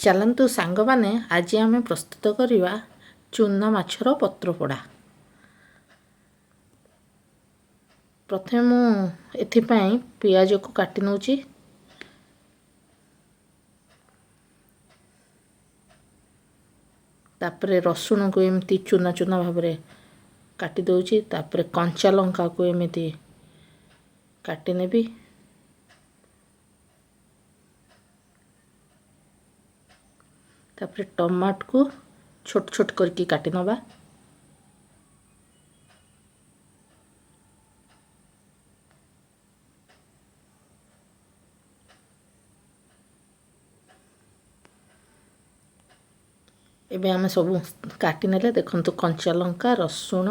चलतु सांग माने आज आम प्रस्तुत करवा चूना माछर पत्र पोड़ा। प्रथम मुझे पियाज को काटी नौची। तापरे रसुण को एमती चूना चूना भाव में काटी दौची। तापरे कंचा लंका को एमती काटी नेबी। तापरे टमाट को छोट छोट करके काटी नवा। एबे आमे सब काटी नेले देखंतु कंचा लंका रसुण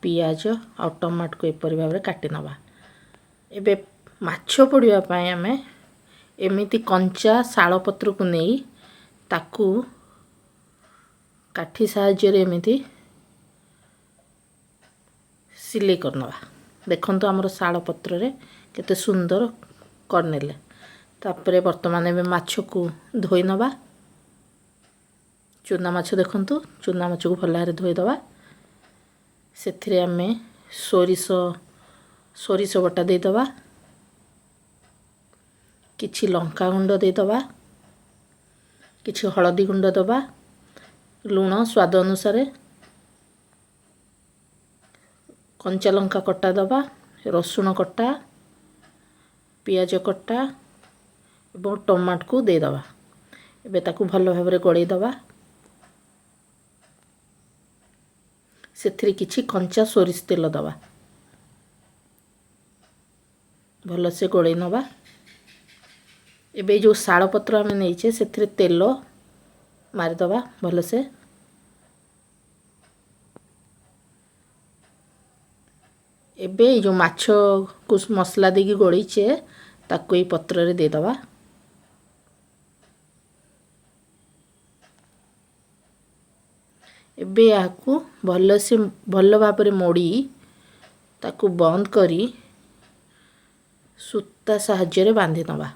पियाज आ टमाट को एपरि भाव में काटी नवा। एबे माछ पोड़िया पय आमे एमिति कंचा शाल पत्र को नहीं ताकू काठी साहाय्य रे एमिति सिले करनवा। देखंतु हमर शाल पत्र रे केते सुंदर करनेले। तापरे वर्तमान एबे माछ को धोई नवा। चूना माछ देखंतु चूना माछ को भल भारे धोई दवा। सेथिरे आमे सोरिष बटा दे दवा। किछि लंका गुंड दे दवा। किछि हळदी गुंड दवा। लूण स्वाद अनुसार। कंचा लंका कटा दवा। रसुण कटा पियाज कटा एवं टमाट को दे दवा। एबे ताकू भल भाव में गड़े दवा। सेथिरे किछि कंचा सोरिष तेल दवा। भल से गड़े नवा। एबे जो शाल पत्र आमे नैचे सेथिरे तेल मारि दवा भल से। एबे जो माछ को मसला देगी गड़ीचे ताकू ए पत्र रे दे दवा। एबे याकू भल से भल भाव में मोड़ी ताकू बंद करी सूता साहाय्य रे बांधी नवा।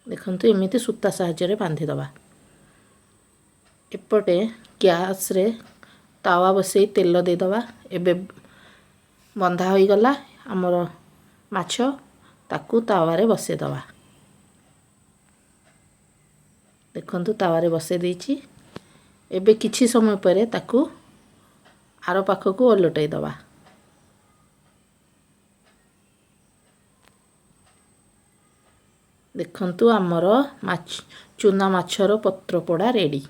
देखंतु एमिति सूता साहाय्य रे बांधी दवा। एपटे गैस रे तावा बसई तेल दे दवा। एबे बंधा होई गला हमर माछ ताकू तावा रे बसे दवा। देखंतु तावा रे बसे देइची। एबे किछि समय परे ताकू आरो पाख को ओलटै दवा। देखंतु हमर चूना माछर पत्र पोड़ा रेडी।